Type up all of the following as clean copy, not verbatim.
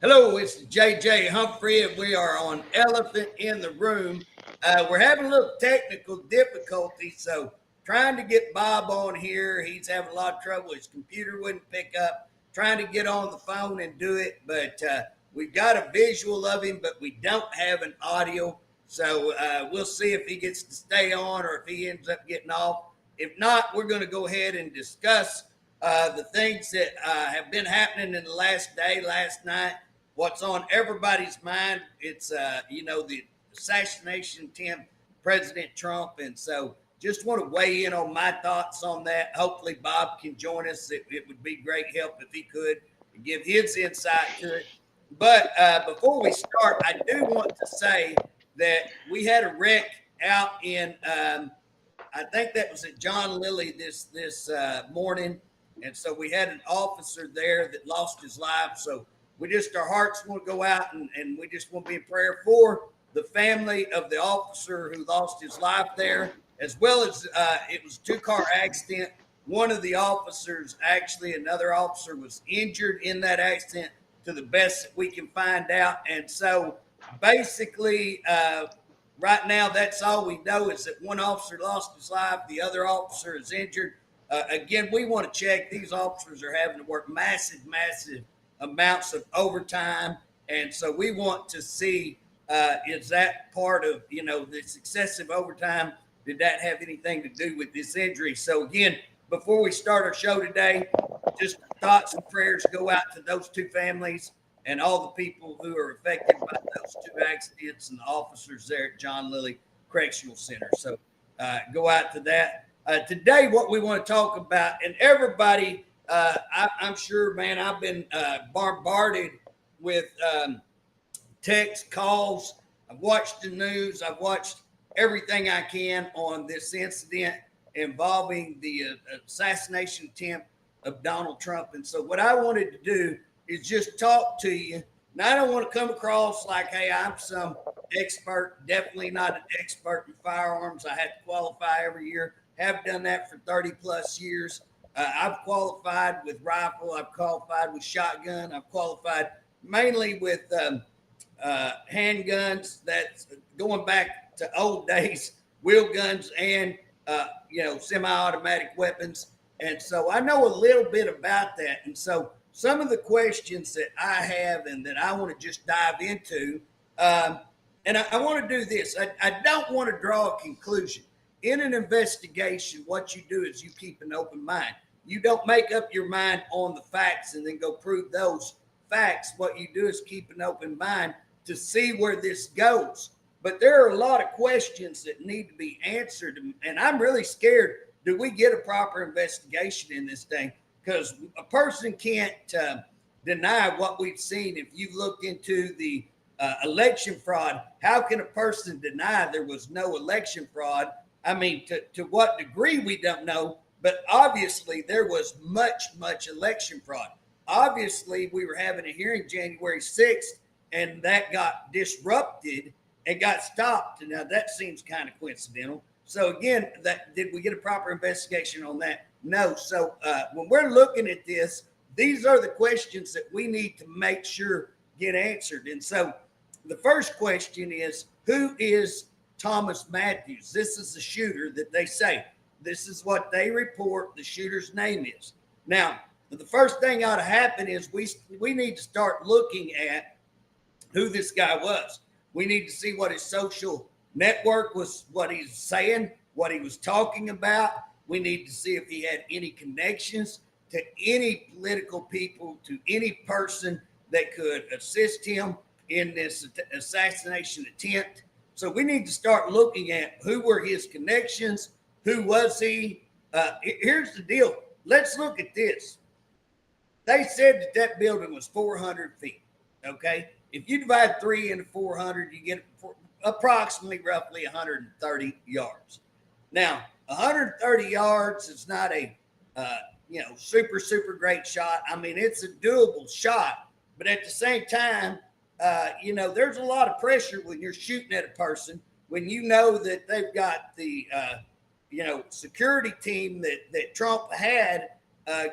Hello, it's JJ Humphrey, and we are on Elephant in the Room. We're having a little technical difficulty, so trying to get Bob on here. He's having a lot of trouble. His computer wouldn't pick up. Trying to get on the phone and do it, but we've got a visual of him, but we don't have an audio. So we'll see if he gets to stay on or if he ends up getting off. If not, we're going to go ahead and discuss the things that have been happening in the last day, last night. What's on everybody's mind? It's the assassination attempt, President Trump, and so just want to weigh in on my thoughts on that. Hopefully, Bob can join us. It would be great help if he could. and give his insight to it. But before we start, I do want to say that we had a wreck out in I think that was at John Lilly this morning, and so we had an officer there that lost his life. So our hearts want to go out, and we just want to be in prayer for the family of the officer who lost his life there, as well as it was a 2-car accident. One of the officers, actually, another officer, was injured in that accident, to the best that we can find out, and so basically. Right now, that's all we know is that one officer lost his life. The other officer is injured. Again, we want to check. These officers are having to work massive amounts of overtime. And so we want to see, is that part of, this excessive overtime? Did that have anything to do with this injury? So again, before we start our show today, just thoughts and prayers go out to those two families and all the people who are affected by those 2 accidents and the officers there at John Lilly Correctional Center. So go out to that. Today, what we want to talk about, and everybody, I'm sure, man, I've been bombarded with text calls. I've watched the news. I've watched everything I can on this incident involving the assassination attempt of Donald Trump. And so what I wanted to do is just talk to you. Now, I don't want to come across like, hey, I'm some expert. Definitely not an expert in firearms. I have to qualify every year. Have done that for 30 plus years. I've qualified with rifle. I've qualified with shotgun. I've qualified mainly with handguns. That's going back to old days, wheel guns and, semi-automatic weapons. And so I know a little bit about that. And so some of the questions that I have and that I want to just dive into, and I want to do this. I don't want to draw a conclusion. In an investigation, what you do is you keep an open mind. You don't make up your mind on the facts and then go prove those facts. What you do is keep an open mind to see where this goes. But there are a lot of questions that need to be answered. And I'm really scared. Do we get a proper investigation in this thing? Because a person can't deny what we've seen. If you look into the election fraud, how can a person deny there was no election fraud? I mean, to what degree, we don't know. But obviously, there was much election fraud. Obviously, we were having a hearing January 6th, and that got disrupted and got stopped. And now that seems kind of coincidental. So again, did we get a proper investigation on that? No. So when we're looking at this, these are the questions that we need to make sure get answered. And so the first question is, who is Thomas Matthews? This is the shooter that they say. This is what they report the shooter's name is. Now, the first thing ought to happen is we need to start looking at who this guy was. We need to see what his social network was, what he's saying, what he was talking about. We need to see if he had any connections to any political people, to any person that could assist him in this assassination attempt. So we need to start looking at who were his connections, who was he. Here's the deal. Let's look at this. They said that building was 400 feet, okay? If you divide 3 into 400, you get approximately roughly 130 yards. Now, 130 yards is not a super great shot. I mean, it's a doable shot, but at the same time, there's a lot of pressure when you're shooting at a person, when you know that they've got the security team that Trump had.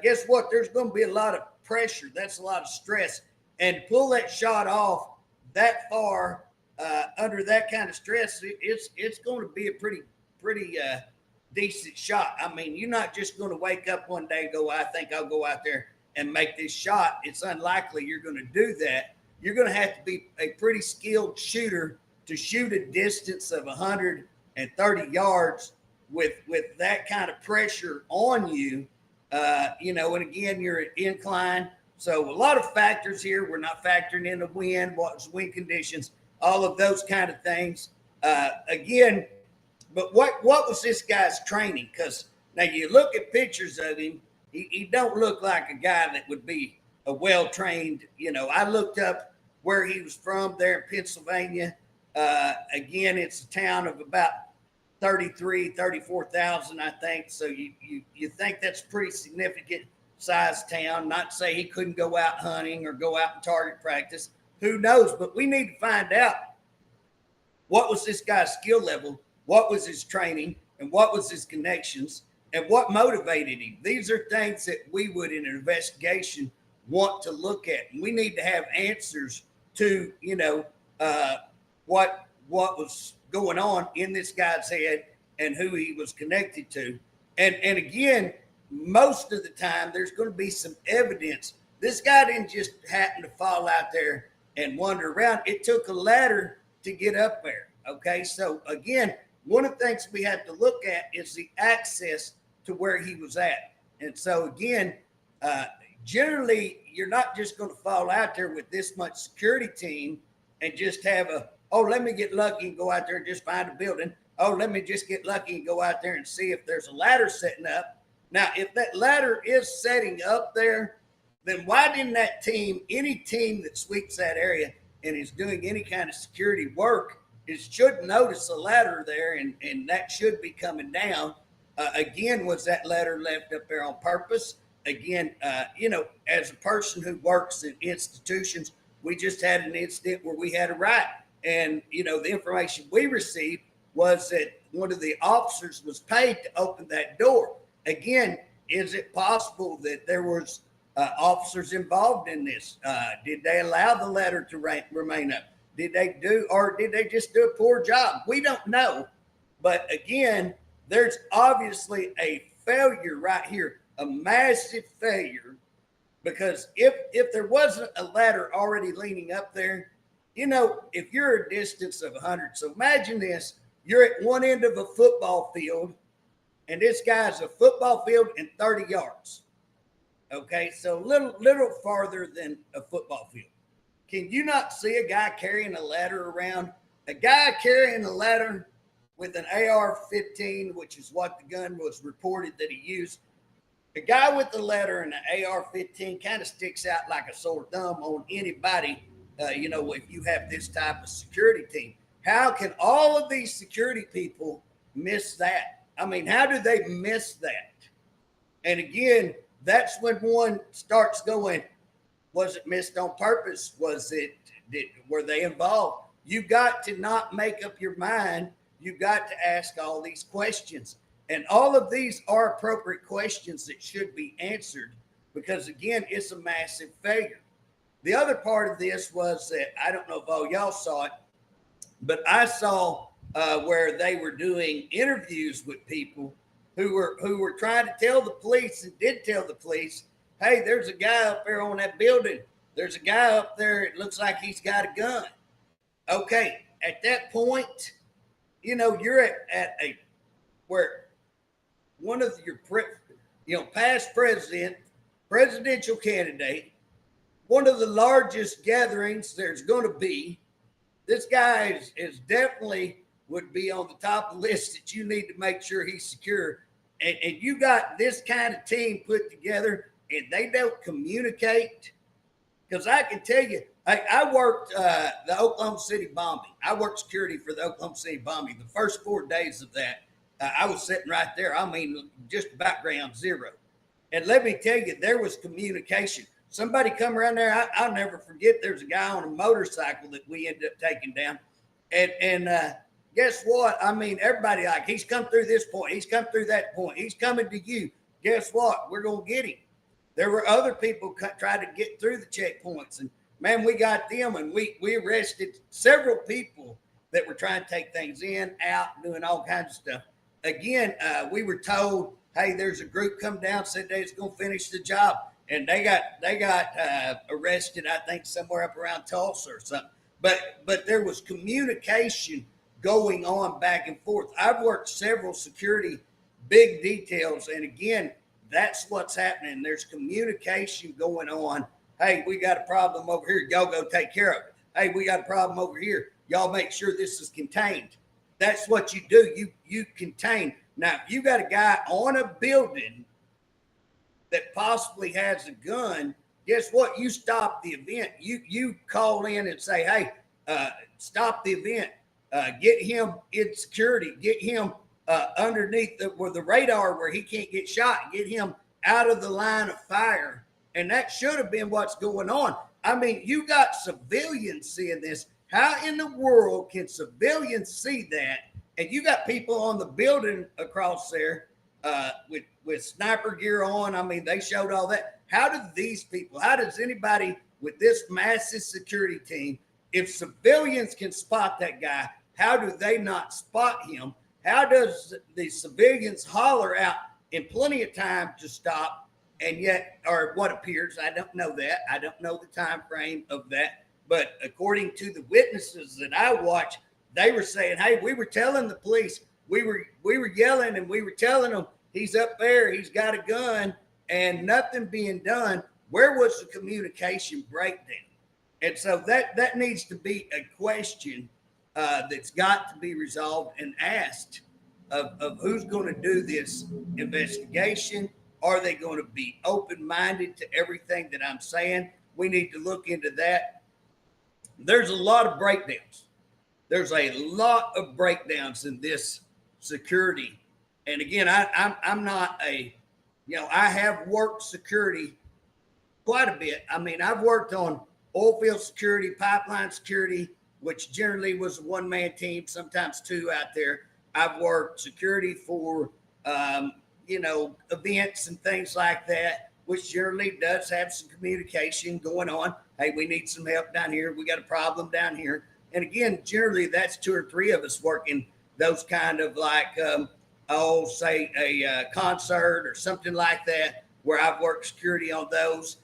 Guess what? There's going to be a lot of pressure. That's a lot of stress, and to pull that shot off that far under that kind of stress, it's going to be a pretty decent shot. I mean, you're not just going to wake up one day and go, I think I'll go out there and make this shot. It's unlikely you're going to do that. You're going to have to be a pretty skilled shooter to shoot a distance of 130 yards with that kind of pressure on you. And again, you're at incline. So a lot of factors here. We're not factoring in the wind, what's wind conditions, all of those kind of things. But what was this guy's training? Because now you look at pictures of him, he don't look like a guy that would be a well-trained, I looked up where he was from there in Pennsylvania. Again, it's a town of about 34,000, I think. So you think that's a pretty significant sized town. Not to say he couldn't go out hunting or go out and target practice. Who knows? But we need to find out what was this guy's skill level, what was his training, and what was his connections, and what motivated him. These are things that we would, in an investigation, want to look at. And we need to have answers to, what was going on in this guy's head and who he was connected to. And again, most of the time, there's going to be some evidence. This guy didn't just happen to fall out there and wander around. It took a ladder to get up there. Okay, so again, one of the things we have to look at is the access to where he was at. And so again, generally, you're not just going to fall out there with this much security team and just have let me get lucky and go out there and just find a building. Oh, let me just get lucky and go out there and see if there's a ladder setting up. Now, if that ladder is setting up there, then why didn't that team, any team that sweeps that area and is doing any kind of security work, should notice a ladder there, and that should be coming down. Again, was that ladder left up there on purpose? Again, as a person who works in institutions, we just had an incident where we had a riot. And, the information we received was that one of the officers was paid to open that door. Again, is it possible that there was officers involved in this? Did they allow the ladder to remain up? Did they just do a poor job? We don't know. But again, there's obviously a failure right here, a massive failure, because if there wasn't a ladder already leaning up there, if you're a distance of 100, so imagine this, you're at one end of a football field, and this guy's a football field and 30 yards. Okay, so little farther than a football field. Can you not see a guy carrying a ladder around? A guy carrying a ladder with an AR-15, which is what the gun was reported that he used. A guy with a ladder and an AR-15 kind of sticks out like a sore thumb on anybody, if you have this type of security team. How can all of these security people miss that? I mean, how do they miss that? And again, that's when one starts going, was it missed on purpose? Were they involved? You got to not make up your mind. You got to ask all these questions. And all of these are appropriate questions that should be answered, because again, it's a massive failure. The other part of this was that, I don't know if all y'all saw it, but I saw where they were doing interviews with people who were trying to tell the police, and did tell the police, hey, there's a guy up there on that building. There's a guy up there. It looks like he's got a gun. Okay, at that point, you're at a where one of your past presidential candidate, one of the largest gatherings there's going to be. This guy is definitely would be on the top of the list that you need to make sure he's secure. And you got this kind of team put together, and they don't communicate. Because I can tell you, I worked the Oklahoma City bombing. I worked security for the Oklahoma City bombing. The first 4 days of that, I was sitting right there. I mean, just background zero. And let me tell you, there was communication. Somebody come around there. I'll never forget. There's a guy on a motorcycle that we ended up taking down. And guess what? I mean, everybody he's come through this point. He's come through that point. He's coming to you. Guess what? We're going to get him. There were other people trying to get through the checkpoints. And, man, we got them, and we arrested several people that were trying to take things in, out, doing all kinds of stuff. Again, we were told, hey, there's a group come down, said they was going to finish the job. And they got arrested, I think, somewhere up around Tulsa or something. But there was communication going on back and forth. I've worked several security big details, and again, that's what's happening. There's communication going on. Hey, we got a problem over here. Y'all go take care of it. Hey, we got a problem over here. Y'all make sure this is contained. That's what you do. You contain. Now, if you got a guy on a building that possibly has a gun, guess what? You stop the event. You call in and say, hey, stop the event. Get him in security. Get him underneath where the radar where he can't get shot. Get him out of the line of fire. And that should have been what's going on. I mean, you got civilians seeing this. How in the world can civilians see that? And you got people on the building across there with sniper gear on. I mean, they showed all that. How do these people, how does anybody with this massive security team, if civilians can spot that guy, how do they not spot him? How does the civilians holler out in plenty of time to stop, and yet, or what appears, I don't know that. I don't know the time frame of that. But according to the witnesses that I watched, they were saying, hey, we were telling the police, we were yelling and we were telling them he's up there, he's got a gun, and nothing being done. Where was the communication breakdown? And so that needs to be a question that's got to be resolved and asked of who's going to do this investigation. Are they going to be open-minded to everything that I'm saying? We need to look into that. There's a lot of breakdowns. There's a lot of breakdowns in this security. And again, I'm not I have worked security quite a bit. I mean, I've worked on oil field security, pipeline security, which generally was a one-man team, sometimes two out there. I've worked security for, events and things like that, which generally does have some communication going on. Hey, we need some help down here. We got a problem down here. And again, generally that's two or three of us working those kind of like, say a concert or something like that, where I've worked security on those.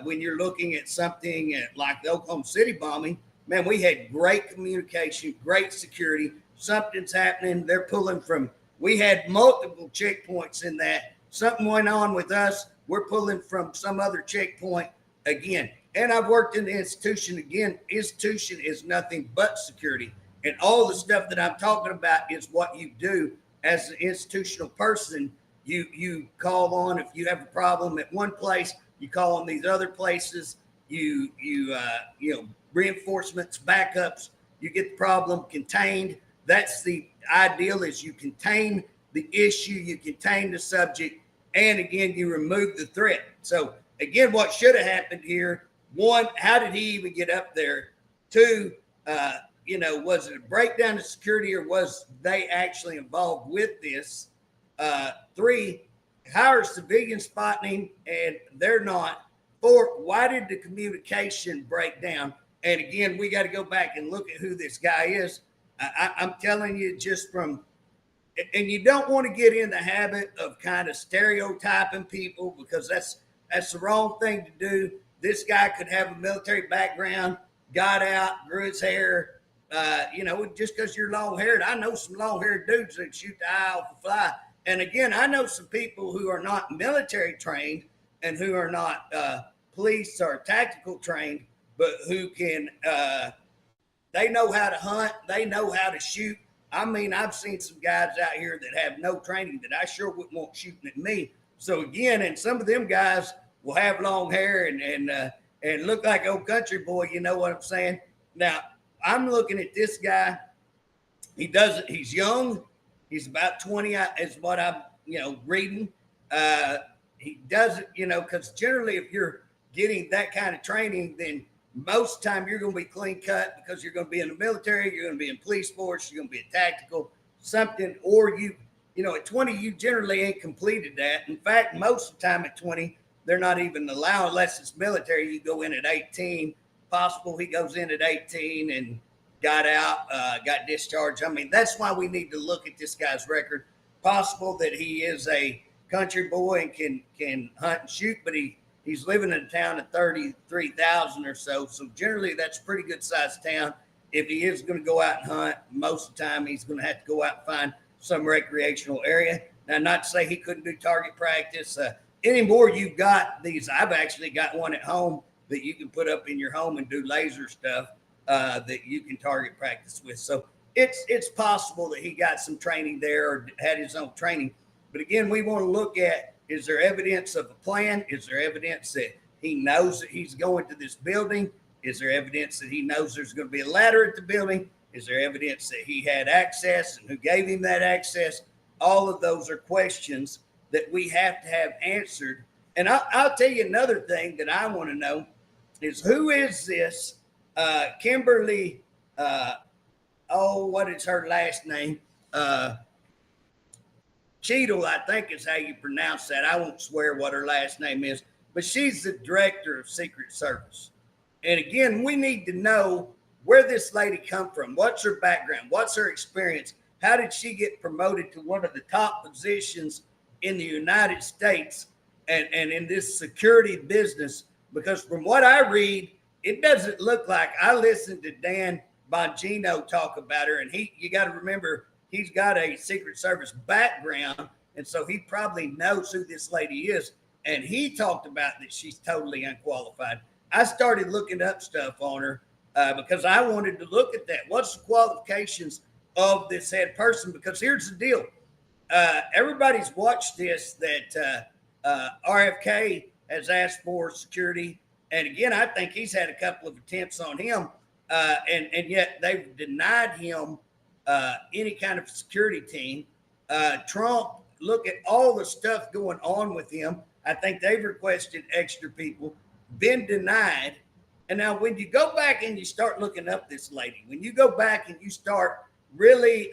When you're looking at something like the Oklahoma City bombing, man, we had great communication, great security. Something's happening. They're pulling from, we had multiple checkpoints in that. Something went on with us. We're pulling from some other checkpoint again. And I've worked in the institution again. Institution is nothing but security. And all the stuff that I'm talking about is what you do as an institutional person. You call on if you have a problem at one place. You call on these other places. You reinforcements, backups. You get the problem contained. That's the ideal, is you contain the issue, you contain the subject, and again, you remove the threat. So again, what should have happened here, one, how did he even get up there? Two, was it a breakdown of security, or was they actually involved with this? Three, how are civilians spotting and they're not? Four, why did the communication break down? And again, we got to go back and look at who this guy is. I'm telling you, just from, and you don't want to get in the habit of kind of stereotyping people, because that's the wrong thing to do. This guy could have a military background, got out, grew his hair, just because you're long haired. I know some long haired dudes that shoot the eye off a fly. And again, I know some people who are not military trained and who are not police or tactical trained, but who can, they know how to hunt. They know how to shoot. I mean, I've seen some guys out here that have no training that I sure wouldn't want shooting at me. So again, and some of them guys will have long hair and look like old country boy. You know what I'm saying? Now, I'm looking at this guy. He's young. He's about 20 is what I'm, reading. He doesn't, because generally if you're getting that kind of training, then most of the time you're going to be clean cut, because you're going to be in the military, you're going to be in police force, you're going to be a tactical something, or at 20, you generally ain't completed that. In fact, most of the time at 20, they're not even allowed, unless it's military. You go in at 18. Possible he goes in at 18 and got out, got discharged. I mean, that's why we need to look at this guy's record. Possible that he is a country boy and can hunt and shoot, but he's living in a town of 33,000 or so. So generally that's a pretty good sized town. If he is going to go out and hunt, most of the time he's going to have to go out and find some recreational area. Now, not to say he couldn't do target practice. Anymore, you've got these. I've actually got one at home that you can put up in your home and do laser stuff that you can target practice with. So it's possible that he got some training there or had his own training. But again, we want to look at Is there evidence of a plan? Is there evidence that he knows that he's going to this building? Is there evidence that he knows there's going to be a ladder at the building? Is there evidence that he had access and who gave him that access? All of those are questions that we have to have answered. And I'll tell you another thing that I want to know is, who is this Kimberly? What is her last name? Cheadle, I think is how you pronounce that. I won't swear what her last name is, but she's the director of Secret Service. And again, we need to know where this lady come from. What's her background? What's her experience? How did she get promoted to one of the top positions in the United States and in this security business? Because from what I read, it doesn't look like. I listened to Dan Bongino talk about her, and you got to remember, he's got a Secret Service background, and so he probably knows who this lady is. And he talked about that she's totally unqualified. I started looking up stuff on her because I wanted to look at that. What's the qualifications of this head person? Because here's the deal. Everybody's watched this, that RFK has asked for security. And again, I think he's had a couple of attempts on him, and yet they've denied him any kind of security team. Trump, look at all the stuff going on with him. I think they've requested extra people, been denied. And now when you go back and you start looking up this lady, when you go back and you start really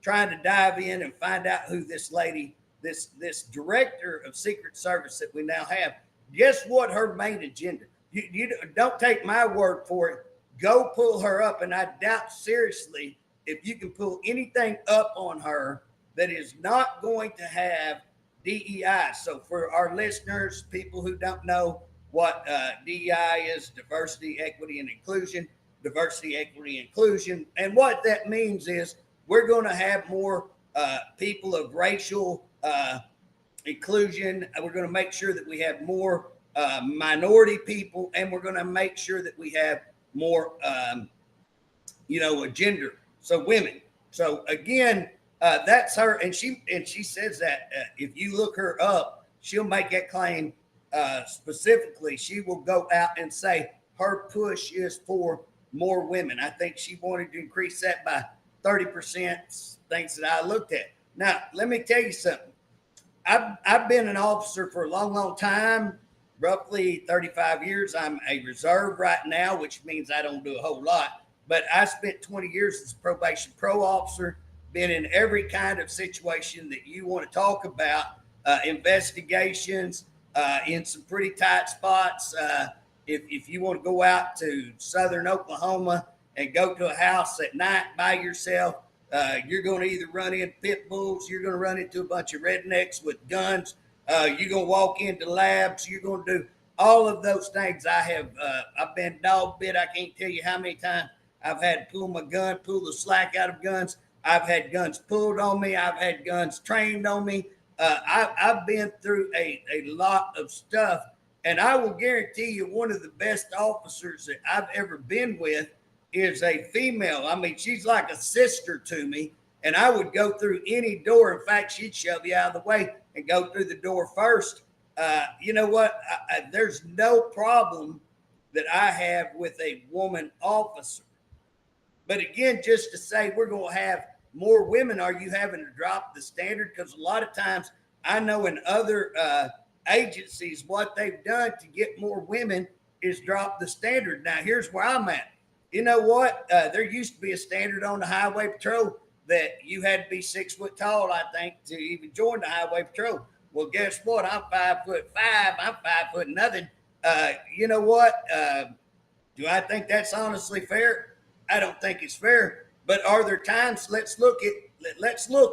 trying to dive in and find out who this lady, this director of Secret Service that we now have, guess what her main agenda? You don't take my word for it. Go pull her up. And I doubt seriously if you can pull anything up on her that is not going to have DEI. So for our listeners, people who don't know what DEI is, diversity, equity, and inclusion, diversity, equity, inclusion. And what that means is we're going to have more people of racial inclusion. We're going to make sure that we have more minority people, and we're going to make sure that we have more, gender. So women. So again, that's her, and she says that if you look her up, she'll make that claim specifically. She will go out and say her push is for more women. I think she wanted to increase that by 30%. Things that I looked at. Now, let me tell you something. I've been an officer for a long, long time, roughly 35 years. I'm a reserve right now, which means I don't do a whole lot. But I spent 20 years as a probation pro officer, been in every kind of situation that you want to talk about, investigations in some pretty tight spots. If you want to go out to southern Oklahoma and go to a house at night by yourself, you're going to either run into pit bulls, you're going to run into a bunch of rednecks with guns, you're going to walk into labs, you're going to do all of those things. I've been dog bit. I can't tell you how many times I've had to pull my gun, pull the slack out of guns. I've had guns pulled on me. I've had guns trained on me. I've been through a lot of stuff, and I will guarantee you one of the best officers that I've ever been with is a female. I mean, she's like a sister to me, and I would go through any door. In fact, she'd shove you out of the way and go through the door first. You know what? There's no problem that I have with a woman officer. But again, just to say we're going to have more women, are you having to drop the standard? Because a lot of times I know in other agencies, what they've done to get more women is drop the standard. Now, here's where I'm at. You know what? There used to be a standard on the highway patrol that you had to be 6 foot tall, I think, to even join the highway patrol. Well, guess what? I'm 5'5". I'm 5 foot nothing. You know what? Do I think that's honestly fair? I don't think it's fair. But are there times? Let's look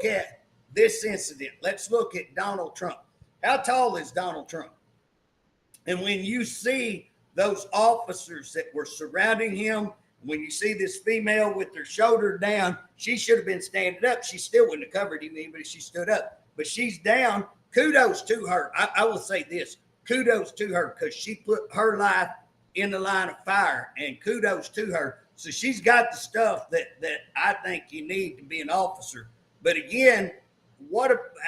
at this incident. Let's look at Donald Trump. How tall is Donald Trump? And when you see those officers that were surrounding him, when you see this female with her shoulder down, she should have been standing up. She still wouldn't have covered him even if she stood up. But she's down. Kudos to her. I will say this. Kudos to her because she put her life in the line of fire. And kudos to her. So she's got the stuff that I think you need to be an officer. But again,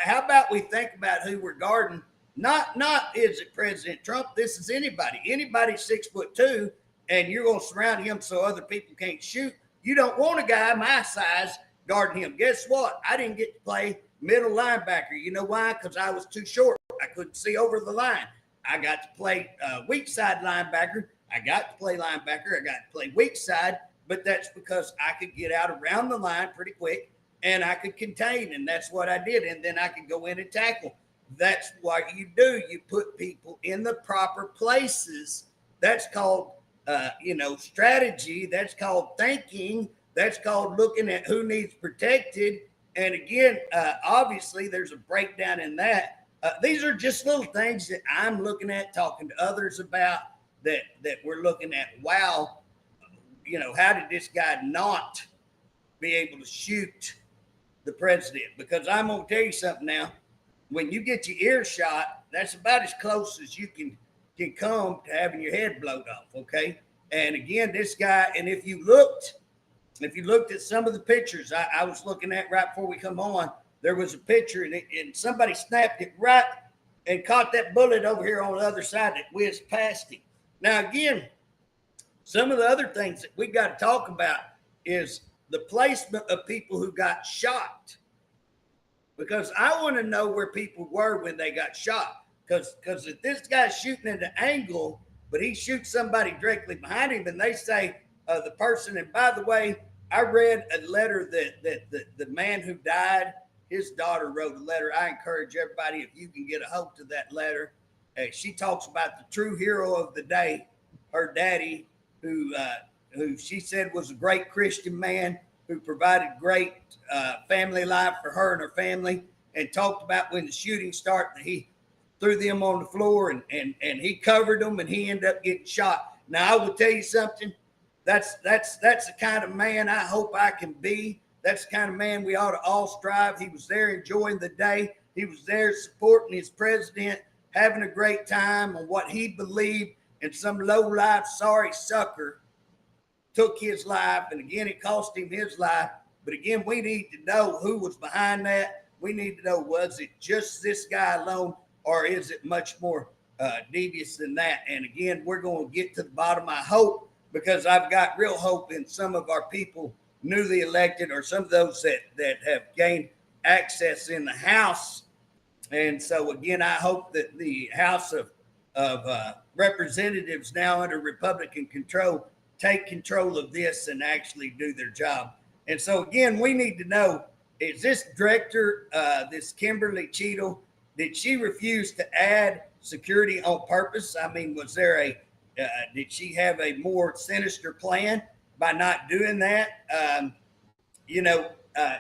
how about we think about who we're guarding? Not is it President Trump? This is anybody. Anybody 6'2", and you're going to surround him so other people can't shoot. You don't want a guy my size guarding him. Guess what? I didn't get to play middle linebacker. You know why? Because I was too short. I couldn't see over the line. I got to play weak side linebacker. I got to play linebacker. I got to play weak side, but that's because I could get out around the line pretty quick and I could contain, and that's what I did. And then I could go in and tackle. That's what you do. You put people in the proper places. That's called, strategy. That's called thinking. That's called looking at who needs protected. And again, obviously, there's a breakdown in that. These are just little things that I'm looking at, talking to others about, that we're looking at. Wow, how did this guy not be able to shoot the president? Because I'm going to tell you something now. When you get your ear shot, that's about as close as you can come to having your head blown off, okay? And again, this guy, and if you looked at some of the pictures I was looking at right before we come on, there was a picture, and somebody snapped it right and caught that bullet over here on the other side that whizzed past him. Now, again, some of the other things that we got to talk about is the placement of people who got shot. Because I want to know where people were when they got shot. Because if this guy's shooting at an angle, but he shoots somebody directly behind him, and they say the person, and by the way, I read a letter that the man who died, his daughter wrote a letter. I encourage everybody, if you can get a hold of that letter. She talks about the true hero of the day, her daddy, who she said was a great Christian man, who provided great family life for her and her family, and talked about when the shooting started, he threw them on the floor and he covered them, and he ended up getting shot. Now, I will tell you something. That's the kind of man I hope I can be. That's the kind of man we ought to all strive. He was there enjoying the day. He was there supporting his president, having a great time on what he believed, and some low-life, sorry sucker took his life, and again, it cost him his life. But again, we need to know who was behind that. We need to know, was it just this guy alone, or is it much more devious than that? And again, we're going to get to the bottom, I hope, because I've got real hope in some of our people newly elected, or some of those that have gained access in the House. And so again, I hope that the House of Representatives, now under Republican control, take control of this and actually do their job. And so again, we need to know, is this director, this Kimberly Cheadle, did she refuse to add security on purpose? I mean, was there did she have a more sinister plan by not doing that?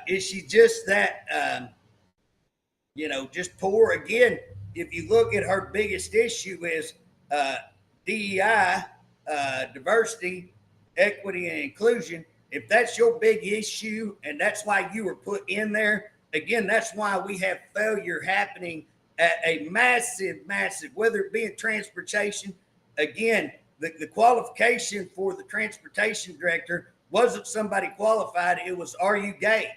Is she just that, just poor? Again, if you look at her biggest issue is DEI, diversity, equity, and inclusion. If that's your big issue and that's why you were put in there, again, that's why we have failure happening at a massive, whether it be in transportation. Again, the qualification for the transportation director wasn't somebody qualified. It was, are you gay?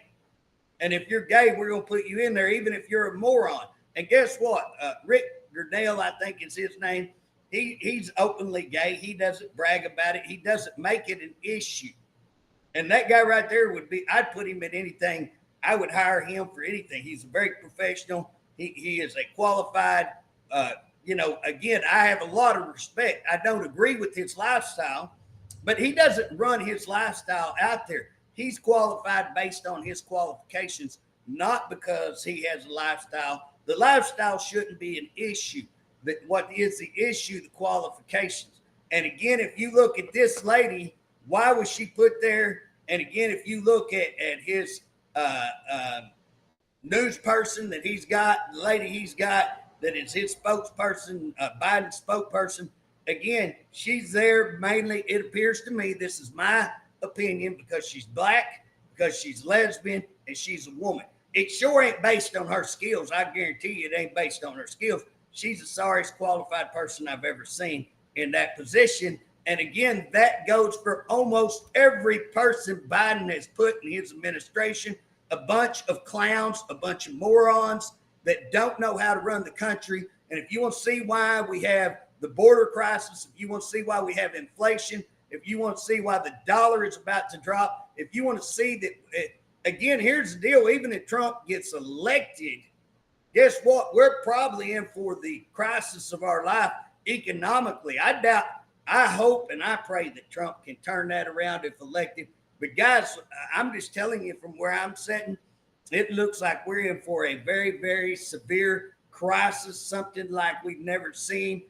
And if you're gay, we're going to put you in there, even if you're a moron. And guess what? Rick Gerdell, I think is his name. He's openly gay. He doesn't brag about it. He doesn't make it an issue. And that guy right there I'd put him in anything. I would hire him for anything. He's very professional. He is a qualified, again, I have a lot of respect. I don't agree with his lifestyle, but he doesn't run his lifestyle out there. He's qualified based on his qualifications, not because he has a lifestyle. The lifestyle shouldn't be an issue. But what is the issue? The qualifications. And again, if you look at this lady, why was she put there? And again, if you look at his news person that he's got, the lady he's got that is his spokesperson, Biden spokesperson, again, she's there mainly, it appears to me, this is my opinion, because she's black, because she's lesbian, and she's a woman. It sure ain't based on her skills. I guarantee you it ain't based on her skills. She's the sorriest qualified person I've ever seen in that position. And again, that goes for almost every person Biden has put in his administration. a bunch of clowns, a bunch of morons that don't know how to run the country. And if you want to see why we have the border crisis, if you want to see why we have inflation, if you want to see why the dollar is about to drop, if you want to see that, again, here's the deal. Even if Trump gets elected, guess what? We're probably in for the crisis of our life economically. I hope and I pray that Trump can turn that around if elected. But guys, I'm just telling you from where I'm sitting, it looks like we're in for a very, very severe crisis, something like we've never seen.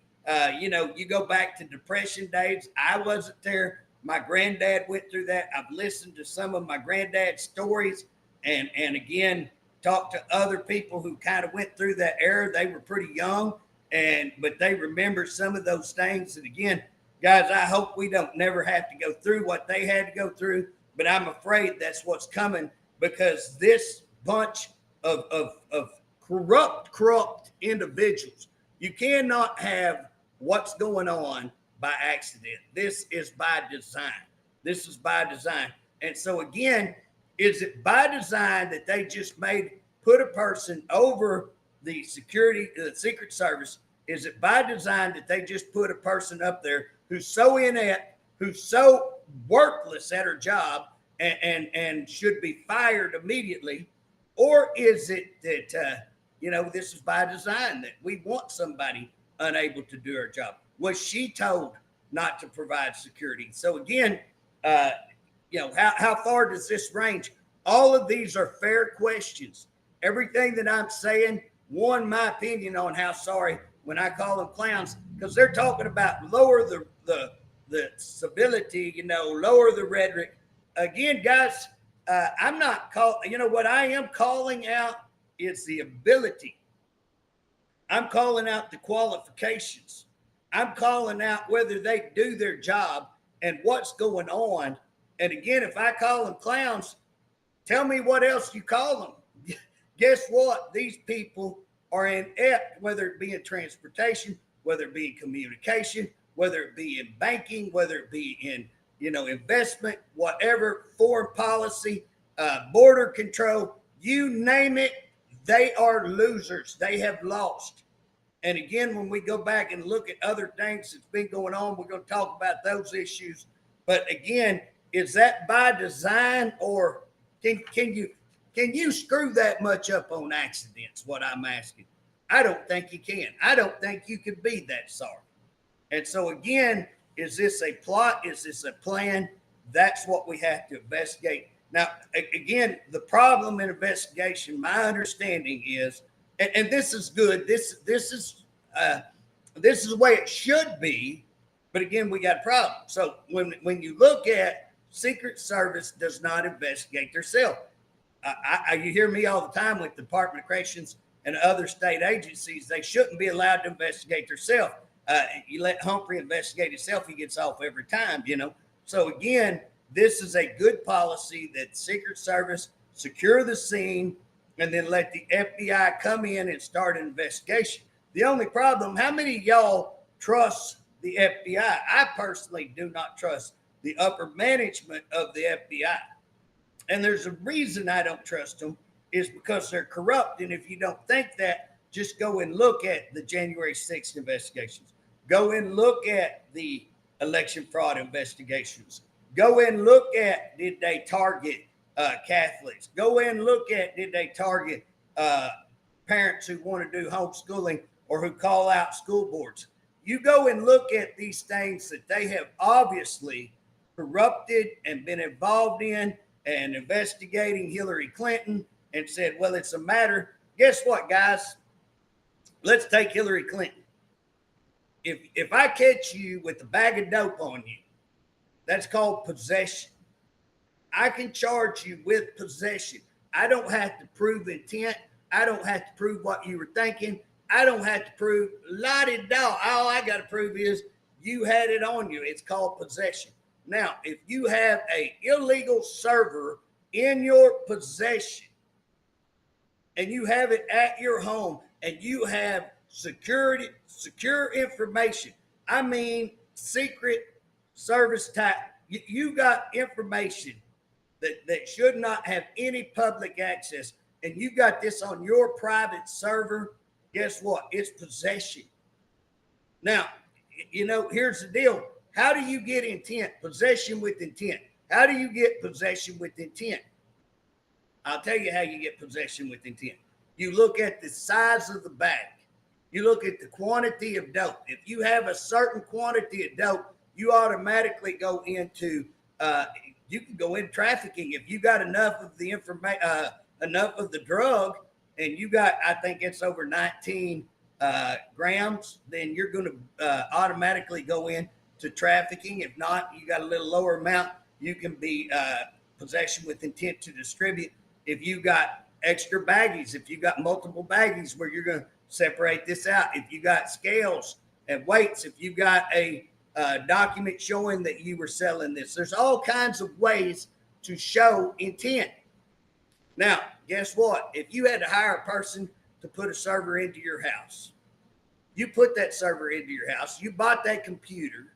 You go back to Depression days. I wasn't there. My granddad went through that. I've listened to some of my granddad's stories and again, talked to other people who kind of went through that era. They were pretty young, but they remember some of those things. And again, guys, I hope we don't never have to go through what they had to go through, but I'm afraid that's what's coming because this bunch of corrupt individuals, you cannot have what's going on by accident. This is by design. This is by design. And so again, is it by design that they just put a person over the Secret Service? Is it by design that they just put a person up there who's so inept, who's so worthless at her job and should be fired immediately? Or is it that, this is by design that we want somebody unable to do her job? Was she told not to provide security? So again, how far does this range? All of these are fair questions. Everything that I'm saying, my opinion on how sorry when I call them clowns, because they're talking about lower the civility, lower the rhetoric. Again, guys, I'm not what I am calling out is the ability. I'm calling out the qualifications. I'm calling out whether they do their job and what's going on. And again, if I call them clowns, tell me what else you call them. Guess what? These people are inept, whether it be in transportation, whether it be in communication, whether it be in banking, whether it be in, investment, whatever, foreign policy, border control, you name it, they are losers. They have lost. And again, when we go back and look at other things that's been going on, we're going to talk about those issues. But again, is that by design, or can you screw that much up on accidents? What I'm asking. I don't think you can. I don't think you can be that sorry. And so again, is this a plot? Is this a plan? That's what we have to investigate. Now, again, the problem in investigation, my understanding is, and this is good. This is the way it should be. But again, we got a problem. So when you look at Secret Service does not investigate themselves. You hear me all the time with the Department of Corrections and other state agencies. They shouldn't be allowed to investigate themselves. You let Humphrey investigate himself, he gets off every time, So again, this is a good policy that Secret Service secure the scene and then let the FBI come in and start an investigation. The only problem, how many of y'all trust the FBI? I personally do not trust the upper management of the FBI. And there's a reason I don't trust them is because they're corrupt. And if you don't think that, just go and look at the January 6th investigations. Go and look at the election fraud investigations. Go and look at, did they target Catholics? Go and look at, did they target parents who want to do homeschooling or who call out school boards? You go and look at these things that they have obviously corrupted and been involved in and investigating Hillary Clinton and said, well, it's a matter. Guess what, guys? Let's take Hillary Clinton. If I catch you with a bag of dope on you, that's called possession. I can charge you with possession. I don't have to prove intent. I don't have to prove what you were thinking. I don't have to prove la-di-da. All I got to prove is you had it on you. It's called possession. Now, if you have an illegal server in your possession and you have it at your home and you have secure information, I mean Secret Service type, you got information that should not have any public access, and you got this on your private server, guess what? It's possession. Now, here's the deal. How do you get intent? Possession with intent. How do you get possession with intent? I'll tell you how you get possession with intent. You look at the size of the bag. You look at the quantity of dope. If you have a certain quantity of dope, you automatically go into you can go into trafficking. If you got enough of the enough of the drug, and you got, I think it's over 19 grams, then you're going to automatically go into trafficking. If not, you got a little lower amount, you can be possession with intent to distribute. If you got extra baggies, if you got multiple baggies where you're going to separate this out, if you got scales and weights, if you got a document showing that you were selling this, there's all kinds of ways to show intent. Now, guess what? If you had to hire a person to put a server into your house, you put that server into your house, you bought that computer,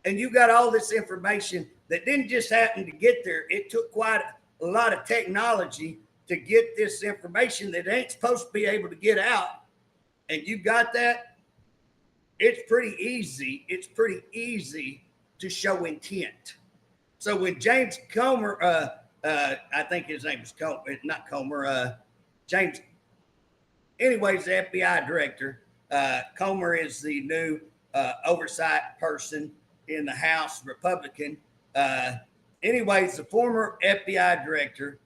and you got all this information that didn't just happen to get there. It took quite a lot of technology to get this information that ain't supposed to be able to get out. And you got that. It's pretty easy. It's pretty easy to show intent. So when James Comer, I think his name is Comer, not Comer, James, anyways, the FBI director, Comer is the new oversight person in the House, Republican. Anyways, the former FBI director,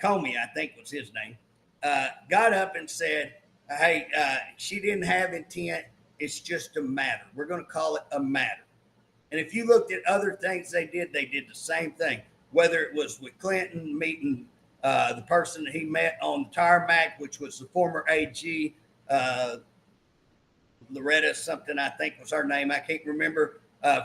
Comey, I think was his name, got up and said, hey, she didn't have intent. It's just a matter. We're going to call it a matter. And if you looked at other things they did the same thing, whether it was with Clinton meeting the person that he met on the tarmac, which was the former AG, Loretta something, I think was her name. I can't remember.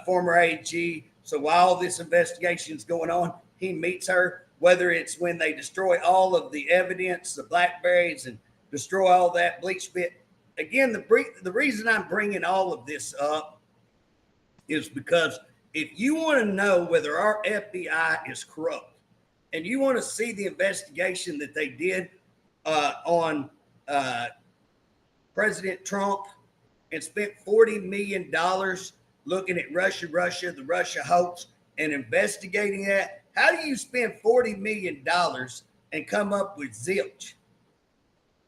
Former AG. So while this investigation is going on, he meets her, whether it's when they destroy all of the evidence, the Blackberries, and destroy all that bleach bit. Again, the reason I'm bringing all of this up is because if you want to know whether our FBI is corrupt and you want to see the investigation that they did on President Trump and spent $40 million looking at Russia, the Russia hoax, and investigating that, how do you spend $40 million and come up with zilch?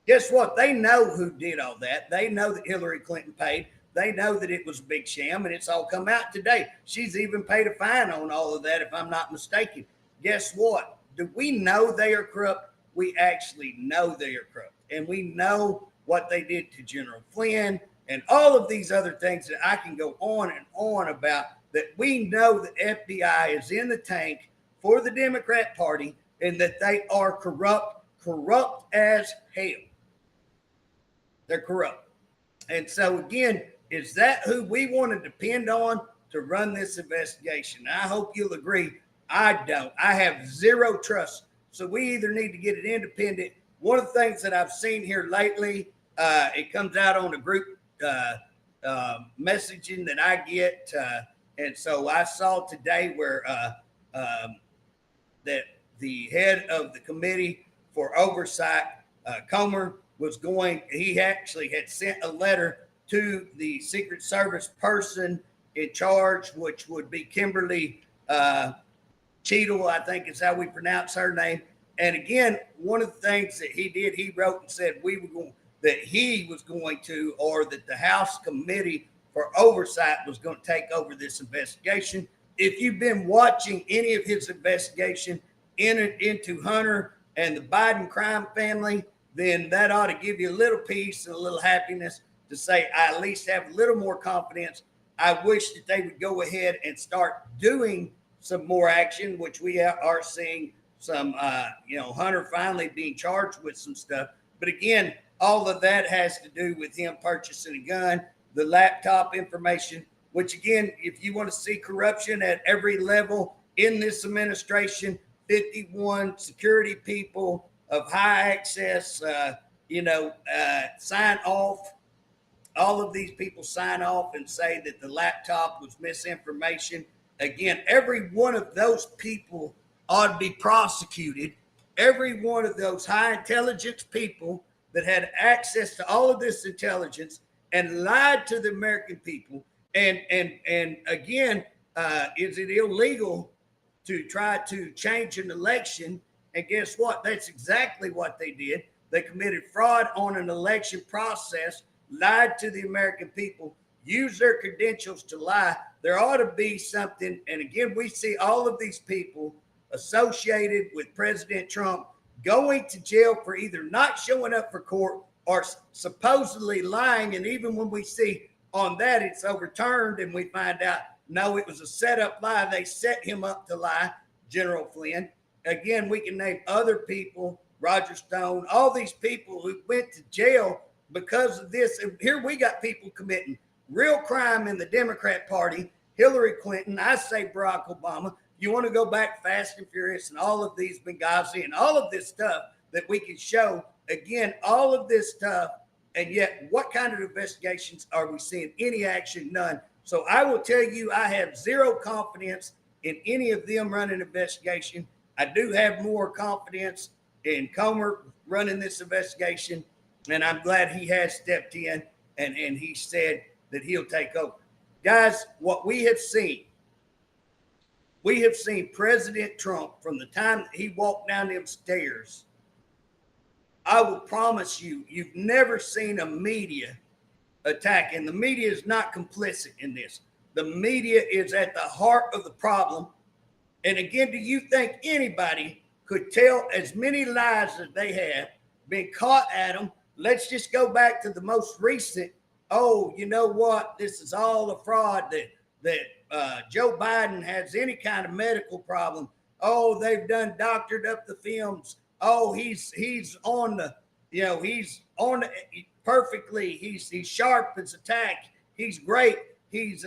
Guess what? They know who did all that. They know that Hillary Clinton paid. They know that it was a big sham, and it's all come out today. She's even paid a fine on all of that, if I'm not mistaken. Guess what? Do we know they are corrupt? We actually know they are corrupt, and we know what they did to General Flynn and all of these other things that I can go on and on about, that we know the FBI is in the tank for the Democrat Party and that they are corrupt as hell. They're corrupt. And so again, is that who we want to depend on to run this investigation? I hope you'll agree. I don't. I have zero trust. So we either need to get it independent. One of the things that I've seen here lately, it comes out on the group messaging that I get. And so I saw today where that the head of the committee for oversight, Comer, he actually had sent a letter to the Secret Service person in charge, which would be Kimberly Cheadle, I think is how we pronounce her name. And again, one of the things that he did, he wrote and said that he was going to, or that the House Committee for Oversight was going to take over this investigation. If you've been watching any of his investigation into Hunter and the Biden crime family, then that ought to give you a little peace and a little happiness to say, I at least have a little more confidence. I wish that they would go ahead and start doing some more action, which we are seeing some, Hunter finally being charged with some stuff. But again, all of that has to do with him purchasing a gun, the laptop information, which again, if you want to see corruption at every level in this administration, 51 security people of high access, sign off. All of these people sign off and say that the laptop was misinformation. Again, every one of those people ought to be prosecuted. Every one of those high intelligence people that had access to all of this intelligence and lied to the American people. And again, is it illegal to try to change an election? And guess what? That's exactly what they did. They committed fraud on an election process, lied to the American people, used their credentials to lie. There ought to be something. And again, we see all of these people associated with President Trump going to jail for either not showing up for court or supposedly lying. And even when we see on that it's overturned and we find out, no, it was a set-up lie. They set him up to lie, General Flynn. Again, we can name other people, Roger Stone, all these people who went to jail because of this. And here we got people committing real crime in the Democrat Party, Hillary Clinton, I say Barack Obama. You want to go back Fast and Furious and all of these Benghazi and all of this stuff that we can show. Again, all of this stuff. And yet, what kind of investigations are we seeing? Any action? None. So I will tell you, I have zero confidence in any of them running investigation. I do have more confidence in Comer running this investigation, and I'm glad he has stepped in and he said that he'll take over. Guys, what we have seen President Trump from the time that he walked down them stairs. I will promise you, you've never seen a media attack, and the media is not complicit in this. The media is at the heart of the problem. And again, do you think anybody could tell as many lies as they have, been caught at them? Let's just go back to the most recent. Oh, you know what? This is all a fraud, that Joe Biden has any kind of medical problem. Oh, they've done doctored up the films. Oh, he's on the, he's on the, perfectly. He's sharp as a tack. He's great. He's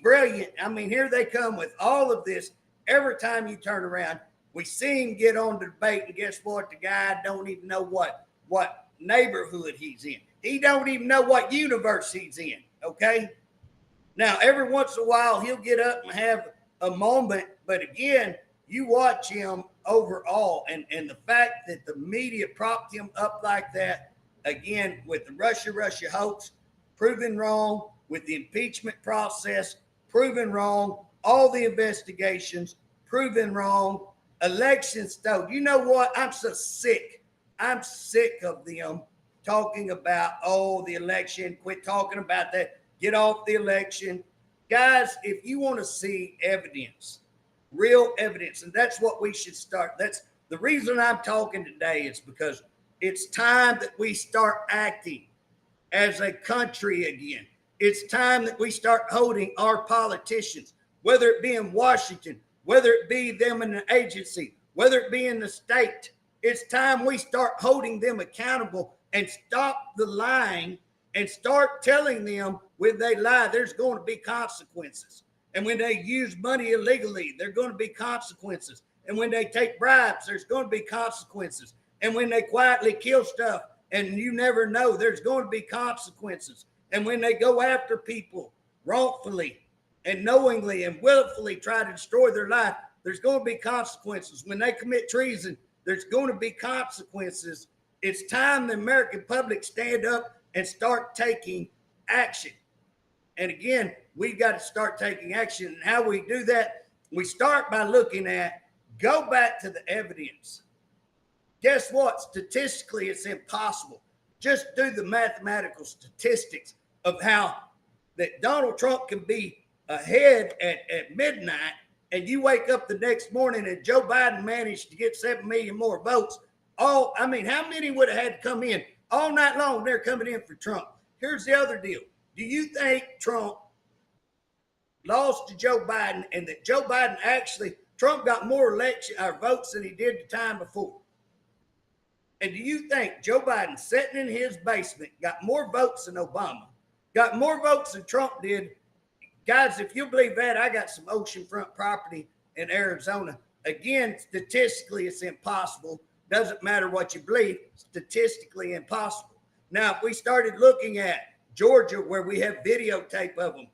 brilliant. I mean, here they come with all of this. Every time you turn around, we see him get on the debate, and guess what? The guy don't even know what neighborhood he's in. He don't even know what universe he's in. Okay. Now, every once in a while, he'll get up and have a moment, but again, you watch him overall, and the fact that the media propped him up like that, again, with the Russia hoax, proven wrong, with the impeachment process, proven wrong, all the investigations, proven wrong, elections, though. You know what? I'm so sick. I'm sick of them talking about, the election. Quit talking about that. Get off the election. Guys, if you want to see evidence, real evidence, and that's what we should start. That's the reason I'm talking today, is because it's time that we start acting as a country again. It's time that we start holding our politicians, whether it be in Washington, whether it be them in an agency, whether it be in the state. It's time we start holding them accountable and stop the lying and start telling them when they lie, there's going to be consequences. And when they use money illegally, there are going to be consequences. And when they take bribes, there's going to be consequences. And when they quietly kill stuff and you never know, there's going to be consequences. And when they go after people wrongfully and knowingly and willfully try to destroy their life, there's going to be consequences. When they commit treason, there's going to be consequences. It's time the American public stand up and start taking action. And again, we've got to start taking action. And how we do that, we start by looking at, go back to the evidence. Guess what? Statistically, it's impossible. Just do the mathematical statistics of how that Donald Trump can be ahead at midnight, and you wake up the next morning and Joe Biden managed to get 7 million more votes. How many would have had to come in all night long? They're coming in for Trump. Here's the other deal. Do you think Trump lost to Joe Biden, and that Joe Biden Trump got more votes than he did the time before? And do you think Joe Biden sitting in his basement got more votes than Obama, got more votes than Trump did? Guys, if you believe that, I got some oceanfront property in Arizona. Again, statistically, it's impossible. Doesn't matter what you believe, statistically impossible. Now, if we started looking at Georgia, where we have videotape of them,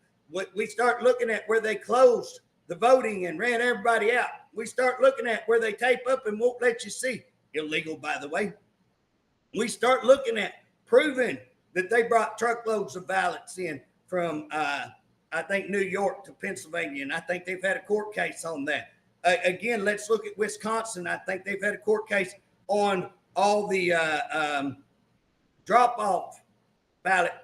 we start looking at where they closed the voting and ran everybody out. We start looking at where they tape up and won't let you see. Illegal, by the way. We start looking at proving that they brought truckloads of ballots in from, I think, New York to Pennsylvania, and I think they've had a court case on that. Again, let's look at Wisconsin. I think they've had a court case on all the drop-off ballot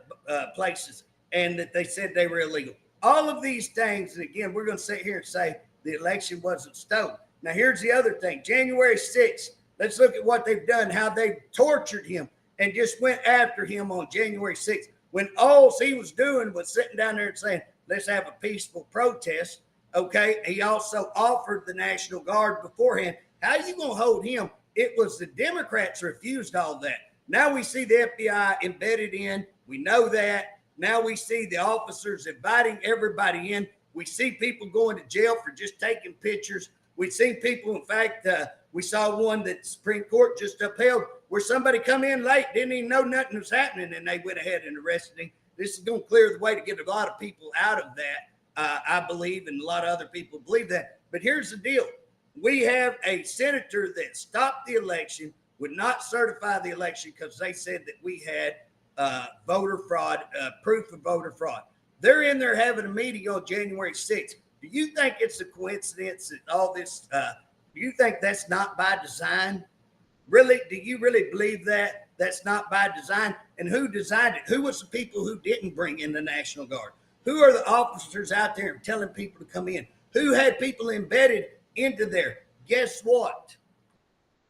places, and that they said they were illegal. All of these things, and again, we're going to sit here and say the election wasn't stolen. Now, here's the other thing. January 6th, let's look at what they've done, how they've tortured him and just went after him on January 6th, when all he was doing was sitting down there and saying, let's have a peaceful protest. Okay. He also offered the National Guard beforehand. How are you going to hold him? It was the Democrats refused all that. Now we see the FBI embedded in. We know that. Now we see the officers inviting everybody in. We see people going to jail for just taking pictures. We've seen people, in fact, we saw one that the Supreme Court just upheld where somebody come in late, didn't even know nothing was happening, and they went ahead and arrested him. This is going to clear the way to get a lot of people out of that, I believe, and a lot of other people believe that. But here's the deal. We have a senator that stopped the election, would not certify the election because they said that we had voter fraud, proof of voter fraud. They're in there having a meeting on January 6th. Do you think it's a coincidence that all this, do you think that's not by design? Really? Do you really believe that that's not by design? And who designed it? Who was the people who didn't bring in the National Guard? Who are the officers out there telling people to come in? Who had people embedded into there? Guess what?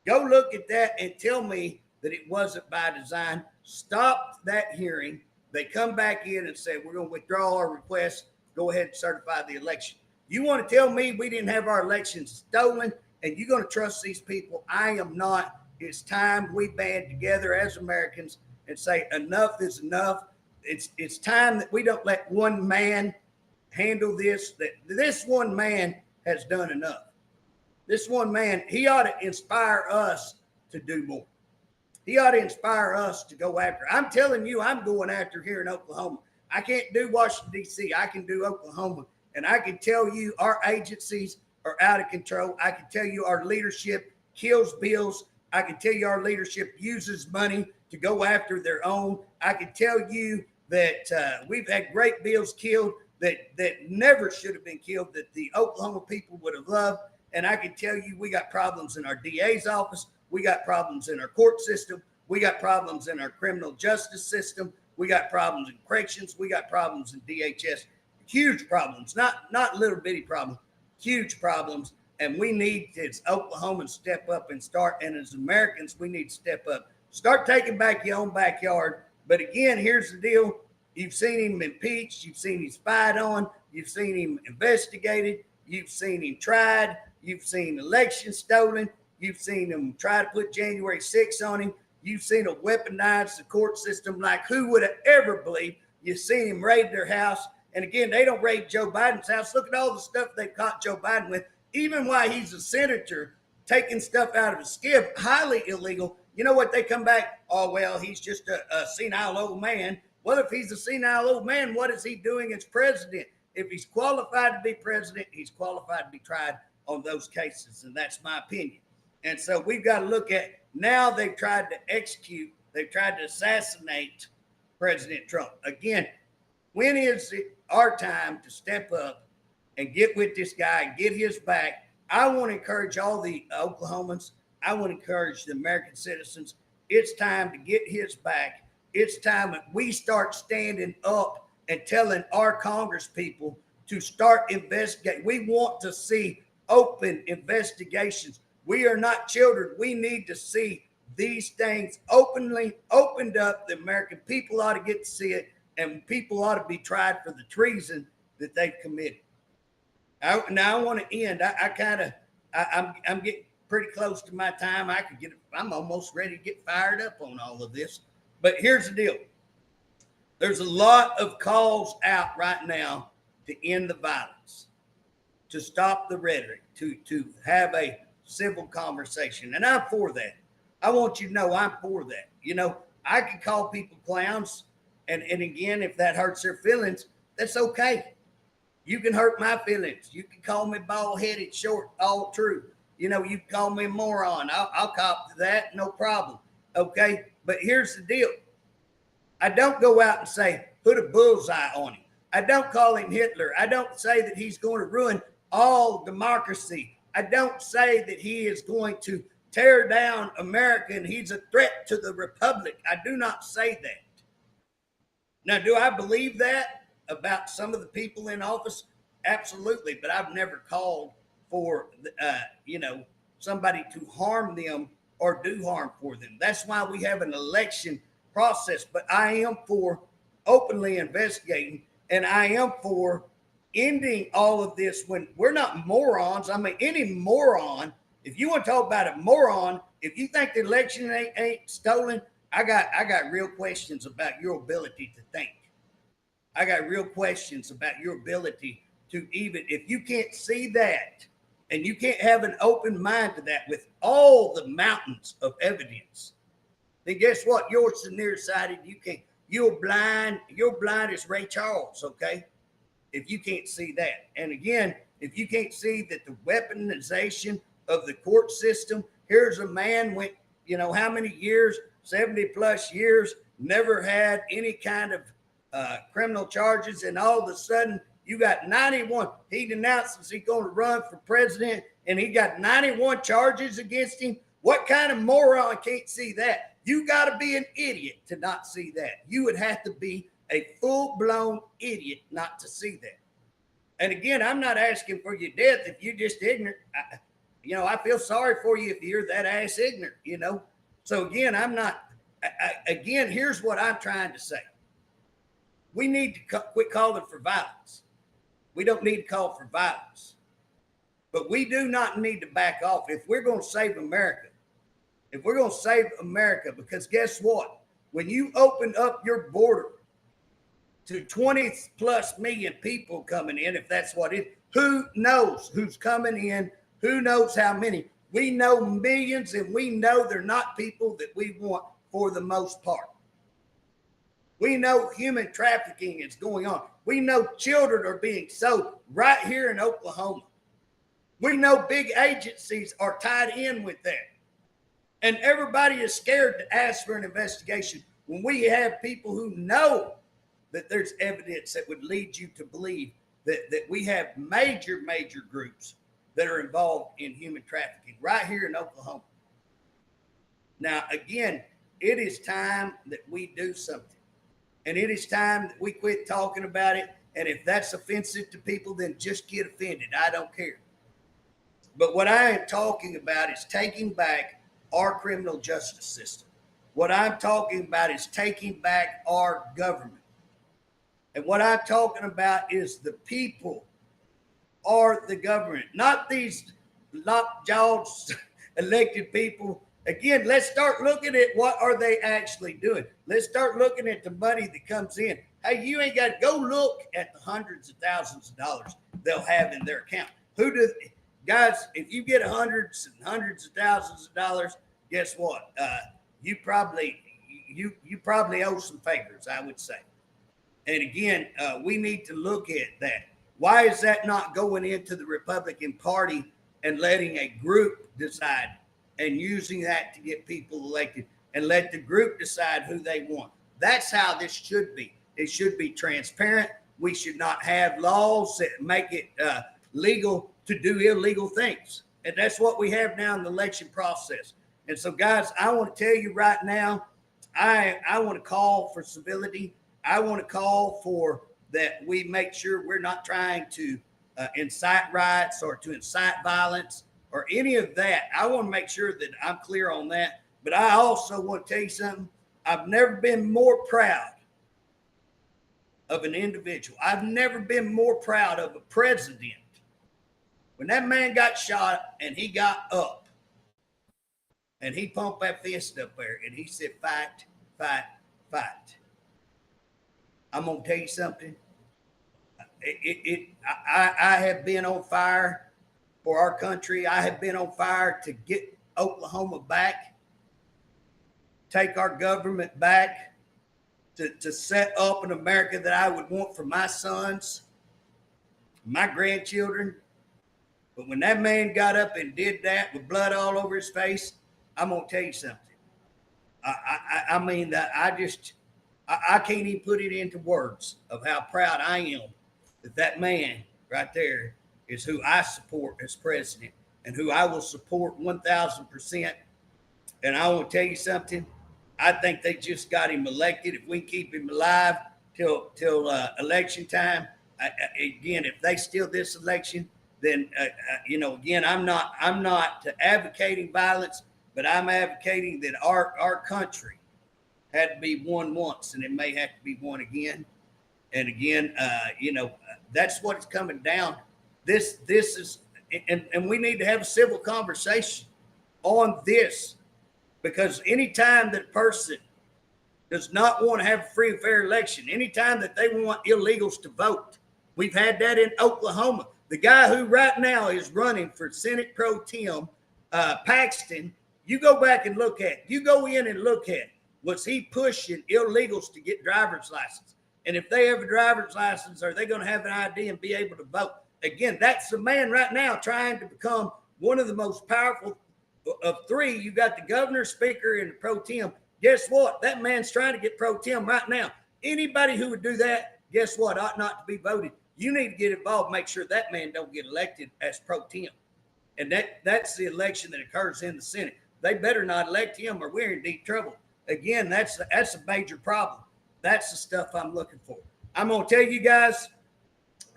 Go look at that and tell me that it wasn't by design. Stop that hearing. They come back in and say, we're going to withdraw our request. Go ahead and certify the election. You want to tell me we didn't have our elections stolen and you're going to trust these people? I am not. It's time we band together as Americans and say enough is enough. It's time that we don't let one man handle this, that this one man has done enough. This one man, he ought to inspire us to do more. He ought to inspire us to go after. I'm telling you, I'm going after here in Oklahoma. I can't do Washington, D.C. I can do Oklahoma. And I can tell you our agencies are out of control. I can tell you our leadership kills bills. I can tell you our leadership uses money to go after their own. I can tell you that we've had great bills killed that never should have been killed, that the Oklahoma people would have loved. And I can tell you we got problems in our DA's office. We got problems in our court system. We got problems in our criminal justice system. We got problems in corrections. We got problems in DHS. Huge problems, not little bitty problems, huge problems. And we need to, as Oklahomans, step up and start. And as Americans, we need to step up. Start taking back your own backyard. But again, here's the deal. You've seen him impeached. You've seen him spied on. You've seen him investigated. You've seen him tried. You've seen elections stolen. You've seen him try to put January 6th on him. You've seen him weaponize the court system like who would have ever believed. You've seen him raid their house. And again, they don't raid Joe Biden's house. Look at all the stuff they caught Joe Biden with. Even while he's a senator, taking stuff out of his skib, highly illegal. You know what? They come back, oh, well, he's just a senile old man. Well, if he's a senile old man, what is he doing as president? If he's qualified to be president, he's qualified to be tried on those cases. And that's my opinion. And so we've got to look at, now they've tried to execute, they've tried to assassinate President Trump. Again, when is it our time to step up and get with this guy and get his back? I want to encourage all the Oklahomans. I want to encourage the American citizens. It's time to get his back. It's time that we start standing up and telling our Congress people to start investigating. We want to see open investigations. We are not children. We need to see these things openly opened up. The American people ought to get to see it, and people ought to be tried for the treason that they've committed. Now I want to end. I'm getting pretty close to my time. I'm almost ready to get fired up on all of this. But here's the deal. There's a lot of calls out right now to end the violence, to stop the rhetoric, to have a civil conversation. And I'm for that. I want you to know I'm for that. You know, I can call people clowns. And again, if that hurts their feelings, that's okay. You can hurt my feelings. You can call me bald-headed, short, all true. You know, you can call me a moron. I'll cop to that, no problem. Okay? But here's the deal. I don't go out and say, put a bullseye on him. I don't call him Hitler. I don't say that he's going to ruin all democracy. I don't say that he is going to tear down America and he's a threat to the republic. I do not say that. Now, do I believe that about some of the people in office? Absolutely, but I've never called for, somebody to harm them or do harm for them. That's why we have an election process. But I am for openly investigating, and I am for ending all of this when we're not morons. I mean, any moron, if you want to talk about a moron, if you think the election ain't stolen, I got real questions about your ability to think. I got real questions about your ability to even, if you can't see that and you can't have an open mind to that with all the mountains of evidence, then guess what? You're so nearsighted, you're blind as Ray Charles, okay? If you can't see that. And again, if you can't see that the weaponization of the court system, here's a man went, how many years, 70 plus years, never had any kind of criminal charges, and all of a sudden you got 91. He announces he's going to run for president, and he got 91 charges against him. What kind of moron can't see that? You got to be an idiot to not see that. You would have to be a full-blown idiot not to see that. And again, I'm not asking for your death if you're just ignorant. I feel sorry for you if you're that ass ignorant, So again, again, here's what I'm trying to say. We need to quit calling for violence. We don't need to call for violence. But we do not need to back off if we're going to save America. If we're going to save America, because guess what? When you open up your border to 20 plus million people coming in, if that's what it is, who knows who's coming in? Who knows how many? We know millions, and we know they're not people that we want for the most part. We know human trafficking is going on. We know children are being sold right here in Oklahoma. We know big agencies are tied in with that. And everybody is scared to ask for an investigation when we have people who know that there's evidence that would lead you to believe that we have major groups that are involved in human trafficking right here in Oklahoma. Now, again, it is time that we do something. And it is time that we quit talking about it. And if that's offensive to people, then just get offended. I don't care. But what I am talking about is taking back our criminal justice system. What I'm talking about is taking back our government. And what I'm talking about is the people are the government, not these lockjawed elected people. Again, let's start looking at what are they actually doing. Let's start looking at the money that comes in. Hey, you ain't got to go look at the hundreds of thousands of dollars they'll have in their account. Guys, if you get hundreds and hundreds of thousands of dollars, guess what? You probably owe some favors, I would say. And again, we need to look at that. Why is that not going into the Republican Party and letting a group decide and using that to get people elected and let the group decide who they want? That's how this should be. It should be transparent. We should not have laws that make it legal to do illegal things. And that's what we have now in the election process. And so, guys, I want to tell you right now, I want to call for civility. I want to call for that we make sure we're not trying to incite riots or to incite violence or any of that. I want to make sure that I'm clear on that. But I also want to tell you something. I've never been more proud of an individual. I've never been more proud of a president. When that man got shot and he got up and he pumped that fist up there and he said, fight, fight, fight. I'm going to tell you something. I have been on fire for our country. I have been on fire to get Oklahoma back, take our government back, to set up an America that I would want for my sons. my grandchildren. But when that man got up and did that with blood all over his face, I'm gonna tell you something. I mean that I can't even put it into words of how proud I am that man right there is who I support as president and who I will support 1,000%. And I want to tell you something. I think they just got him elected. If we keep him alive till election time, again, if they steal this election, then again, I'm not advocating violence, but I'm advocating that our country had to be won once, and it may have to be won again and again. That's what it's coming down. This is, and we need to have a civil conversation on this, because anytime that a person does not want to have a free and fair election, anytime that they want illegals to vote, we've had that in Oklahoma. The guy who right now is running for Senate Pro Tem, Paxton, you go back and look at, you go in and look at, was he pushing illegals to get driver's license? And if they have a driver's license, are they going to have an ID and be able to vote? Again, that's the man right now trying to become one of the most powerful of three. You got the governor, speaker, and the pro tem. Guess what? That man's trying to get pro tem right now. Anybody who would do that, guess what? Ought not to be voted. You need to get involved, make sure that man don't get elected as pro tem. And that's the election that occurs in the Senate. They better not elect him or we're in deep trouble. Again, that's a major problem. That's the stuff I'm looking for. I'm going to tell you guys,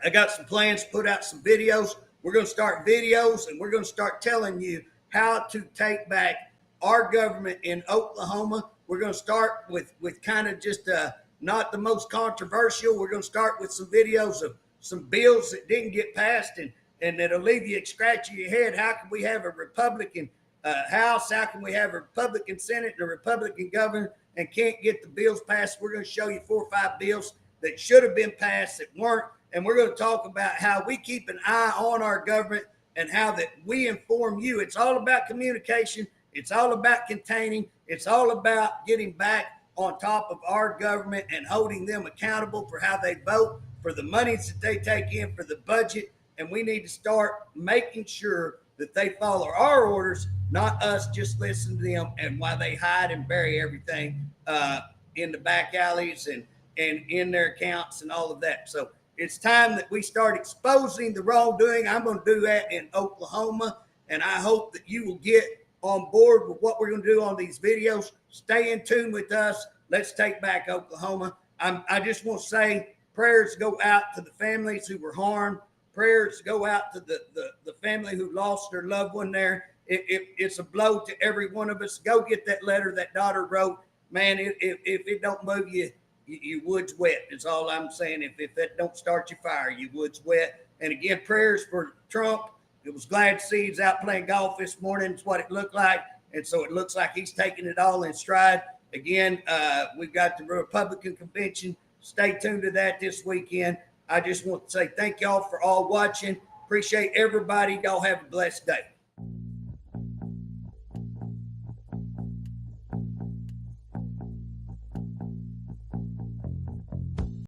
I got some plans to put out some videos. We're going to start videos, and we're going to start telling you how to take back our government in Oklahoma. We're going to start with kind of just not the most controversial. We're going to start with some videos of some bills that didn't get passed and that'll leave you scratching your head. How can we have a Republican House? How can we have a Republican Senate and a Republican governor and can't get the bills passed? We're going to show you 4 or 5 bills that should have been passed that weren't. And we're going to talk about how we keep an eye on our government and how that we inform you. It's all about communication. It's all about containing. It's all about getting back on top of our government and holding them accountable for how they vote, for the monies that they take in, for the budget. And we need to start making sure that they follow our orders, not us just listen to them, and while they hide and bury everything in the back alleys and in their accounts and all of that. So it's time that we start exposing the wrongdoing. I'm going to do that in Oklahoma, and I hope that you will get on board with what we're going to do on these videos. Stay in tune with us. Let's take back Oklahoma. I just want to say prayers go out to the families who were harmed. Prayers go out to the family who lost their loved one there. It's a blow to every one of us. Go get that letter that daughter wrote. Man, if it don't move you, your wood's wet. Is all I'm saying. If that don't start your fire, your wood's wet. And again, prayers for Trump. It was glad to see he's out playing golf this morning. It's what it looked like. And so it looks like he's taking it all in stride. Again, we've got the Republican convention. Stay tuned to that this weekend. I just want to say thank y'all for all watching. Appreciate everybody. Y'all have a blessed day.